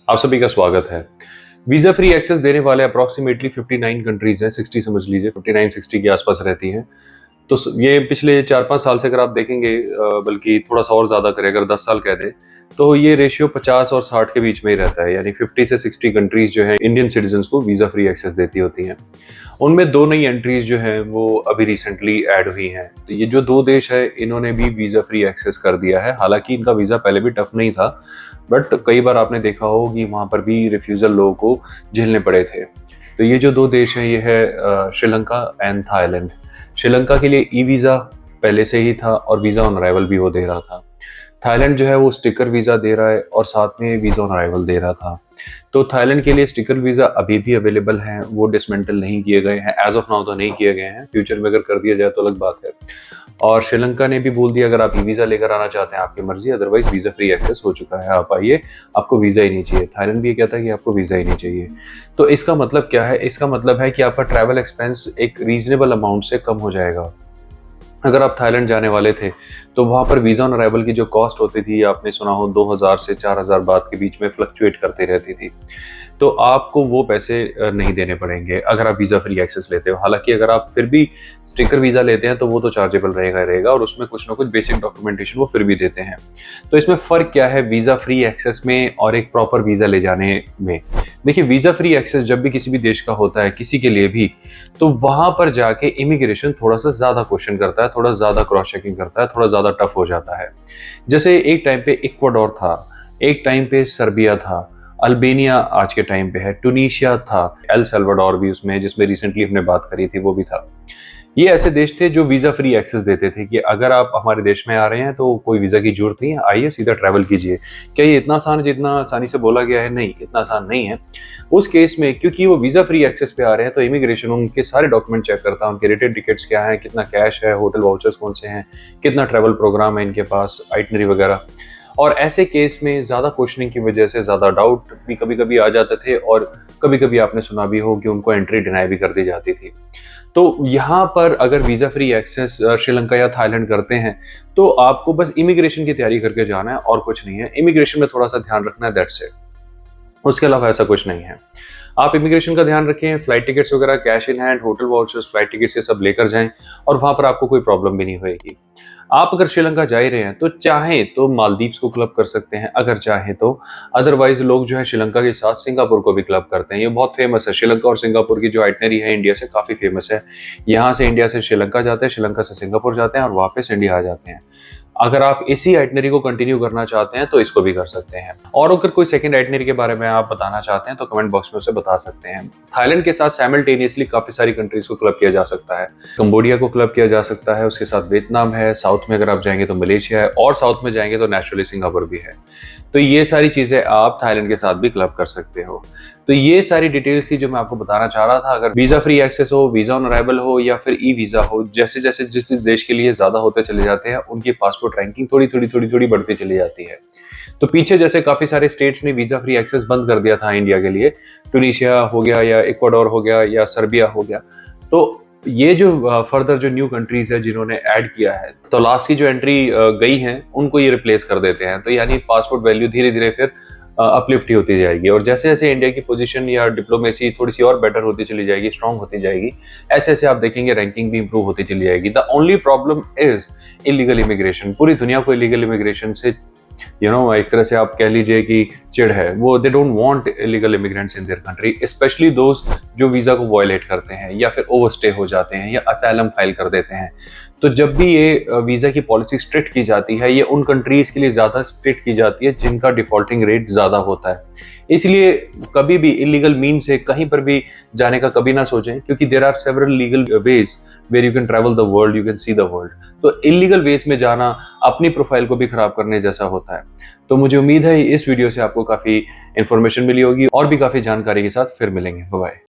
आप सभी का स्वागत है। वीजा फ्री एक्सेस देने वाले अप्रॉक्सीमेटली 59 कंट्रीज हैं, 60 समझ लीजिए, 59-60 के आसपास रहती हैं। तो ये पिछले 4-5 साल से अगर आप देखेंगे, बल्कि थोड़ा सा और ज़्यादा करें, अगर 10 साल कह दें, तो ये रेशियो 50 और 60 के बीच में ही रहता है। यानी 50 से 60 कंट्रीज जो है इंडियन सिटीजन्स को वीज़ा फ्री एक्सेस देती होती हैं। उनमें 2 नई एंट्रीज जो हैं वो अभी रिसेंटली ऐड हुई हैं। तो ये जो 2 देश है, इन्होंने भी वीज़ा फ्री एक्सेस कर दिया है। हालाँकि इनका वीज़ा पहले भी टफ नहीं था, बट कई बार आपने देखा हो कि वहाँ पर भी रिफ्यूज़ल लोगों को झेलने पड़े थे। तो ये जो 2 देश हैं, ये है श्रीलंका एंड थाईलैंड। श्रीलंका के लिए ई-वीज़ा पहले से ही था और वीज़ा ऑन अराइवल भी वो दे रहा था। थाईलैंड जो है वो स्टिकर वीज़ा दे रहा है और साथ में वीज़ा ऑन अराइवल दे रहा था। तो थाईलैंड के लिए स्टिकर वीज़ा अभी भी अवेलेबल हैं, वो डिसमेंटल नहीं किए गए हैं, एज़ ऑफ नाउ तो नहीं किए गए हैं, फ्यूचर में अगर कर दिया जाए तो अलग बात है। और श्रीलंका ने भी बोल दिया अगर आप ई-वीज़ा लेकर आना चाहते हैं आपकी मर्ज़ी, अदरवाइज़ वीज़ा फ्री एक्सेस हो चुका है, आप आइए, आपको वीज़ा ही नहीं चाहिए। थाईलैंड भी ये कहता है कि आपको वीज़ा ही नहीं चाहिए। तो इसका मतलब क्या है? इसका मतलब है कि आपका ट्रैवल एक्सपेंस एक रीज़नेबल अमाउंट से कम हो जाएगा। अगर आप थाईलैंड जाने वाले थे, तो वहाँ पर वीज़ा ऑन अराइवल की जो कॉस्ट होती थी, आपने सुना हो 2000 से 4000 बात के बीच में फ्लक्चुएट करती रहती थी। तो आपको वो पैसे नहीं देने पड़ेंगे अगर आप वीज़ा फ्री एक्सेस लेते हो। हालाँकि अगर आप फिर भी स्टिकर वीज़ा लेते हैं, तो वो तो चार्जेबल रहेगा ही रहेगा और उसमें कुछ ना कुछ बेसिक डॉक्यूमेंटेशन वो फिर भी देते हैं। तो इसमें फ़र्क क्या है वीज़ा फ्री एक्सेस में और एक प्रॉपर वीज़ा ले जाने में? देखिए, वीज़ा फ्री एक्सेस जब भी किसी भी देश का होता है, किसी के लिए भी, तो वहाँ पर जाके इमिग्रेशन थोड़ा-सा ज़्यादा क्वेश्चन करता है, थोड़ा ज़्यादा क्रॉस चेकिंग करता है, थोड़ा ज़्यादा टफ हो जाता है। जैसे एक टाइम पे इक्वाडोर था, एक टाइम पे सर्बिया था, अल्बानिया आज के टाइम पे है, ट्यूनीशिया था, एल साल्वाडोर भी उसमें, जिसमें रिसेंटली हमने बात करी थी, वो भी था। ये ऐसे देश थे जो वीज़ा फ्री एक्सेस देते थे कि अगर आप हमारे देश में आ रहे हैं तो कोई वीज़ा की ज़रूरत नहीं है, आइए सीधा ट्रैवल कीजिए। क्या ये इतना आसान है जितना आसानी से बोला गया है? नहीं, इतना आसान नहीं है। उस केस में क्योंकि वो वीज़ा फ्री एक्सेस पे आ रहे हैं, तो इमिग्रेशन उनके सारे डॉक्यूमेंट चेक करता है, उनके रिटर्न टिकट्स क्या हैं, कितना कैश है, होटल वाउचर्स कौन से हैं, कितना ट्रैवल प्रोग्राम है इनके पास, आइटिनरी वगैरह। और ऐसे केस में ज़्यादा क्वेश्चनिंग की वजह से ज़्यादा डाउट भी कभी-कभी आ जाते थे और कभी-कभी आपने सुना भी हो कि उनको एंट्री डिनाई भी कर दी जाती थी। तो यहाँ पर अगर वीज़ा फ्री एक्सेस श्रीलंका या थाईलैंड करते हैं, तो आपको बस इमिग्रेशन की तैयारी करके जाना है और कुछ नहीं है। इमिग्रेशन में थोड़ा-सा ध्यान रखना है, दैट्स इट। उसके अलावा ऐसा कुछ नहीं है। आप इमिग्रेशन का ध्यान रखें, फ्लाइट टिकट्स वगैरह cash in hand, hotel vouchers, flight tickets ये सब लेकर जाएँ और वहाँ पर आपको कोई प्रॉब्लम भी नहीं होएगी। आप अगर श्रीलंका जा ही रहे हैं, तो चाहें तो मालदीव्स को क्लब कर सकते हैं, अगर चाहें तो। अदरवाइज़ लोग जो है श्रीलंका के साथ सिंगापुर को भी क्लब करते हैं, ये बहुत फेमस है। श्रीलंका और सिंगापुर की जो आइटिनरी है इंडिया से काफ़ी फेमस है। यहाँ से इंडिया से श्रीलंका जाते हैं, श्रीलंका से सिंगापुर जाते हैं और वापस इंडिया आ जाते हैं। अगर आप इसी आइटिनरी को कंटिन्यू करना चाहते हैं, तो इसको भी कर सकते हैं। और अगर कोई सेकंड आइटिनरी के बारे में आप बताना चाहते हैं, तो कमेंट बॉक्स में उसे बता सकते हैं। थाईलैंड के साथ साइमल्टेनियसली काफ़ी सारी कंट्रीज़ को क्लब किया जा सकता है। कंबोडिया को क्लब किया जा सकता है, उसके साथ वियतनाम है, साउथ में अगर आप जाएँगे तो मलेशिया है और साउथ में जाएँगे तो नेचुरली सिंगापुर भी है। तो ये सारी चीज़ें आप थाईलैंड के साथ भी क्लब कर सकते हो। तो ये सारी डिटेल्स थी जो मैं आपको बताना चाह रहा था। अगर वीज़ा फ्री एक्सेस हो, वीज़ा ऑन अराइवल हो या फिर ई-वीज़ा हो, जैसे-जैसे जिस-जिस देश के लिए ज़्यादा होते चले जाते हैं, उनकी पासपोर्ट रैंकिंग थोड़ी-थोड़ी बढ़ती चली जाती है। तो पीछे जैसे काफ़ी सारे स्टेट्स ने वीज़ा फ्री एक्सेस बंद कर दिया था इंडिया के लिए, ट्यूनीशिया हो गया या इक्वाडोर हो गया या सर्बिया हो गया। तो ये जो फर्दर जो न्यू कंट्रीज़ है जिन्होंने ऐड किया है, तो लास्ट की जो एंट्री गई हैं, उनको ये रिप्लेस कर देते हैं। तो यानी पासपोर्ट वैल्यू धीरे-धीरे फिर अपलिफ्ट ही होती जाएगी और जैसे-जैसे इंडिया की पोजीशन या डिप्लोमेसी थोड़ी-सी और बेटर होती चली जाएगी, स्ट्रॉन्ग होती जाएगी, ऐसे-ऐसे आप देखेंगे रैंकिंग भी इंप्रूव होती चली जाएगी। The only problem is illegal immigration. पूरी दुनिया को इल्लीगल इमिग्रेशन से एक तरह से आप कह लीजिए कि चिढ़ है। वो they don't want illegal immigrants in their country, specially those जो वीज़ा को वायलेट करते हैं या फिर ओवरस्टे हो जाते हैं या असाइलम फाइल कर देते हैं। तो जब भी ये वीज़ा की पॉलिसी स्ट्रिक्ट की जाती है, ये उन कंट्रीज़ के लिए ज़्यादा स्ट्रिक्ट की जाती है जिनका डिफ़ॉल्टिंग रेट ज़्यादा होता है। इसलिए कभी भी इल्लीगल मीन से कहीं पर भी जाने का कभी ना सोचें, क्योंकि there are several legal ways where you can travel the world, you can see the world. तो इल्लीगल वेज़ में जाना अपनी प्रोफाइल को भी खराब करने जैसा होता है। तो मुझे उम्मीद है इस वीडियो से आपको काफ़ी इन्फॉर्मेशन मिली होगी और भी काफ़ी जानकारी के साथ फिर मिलेंगे। Bye bye.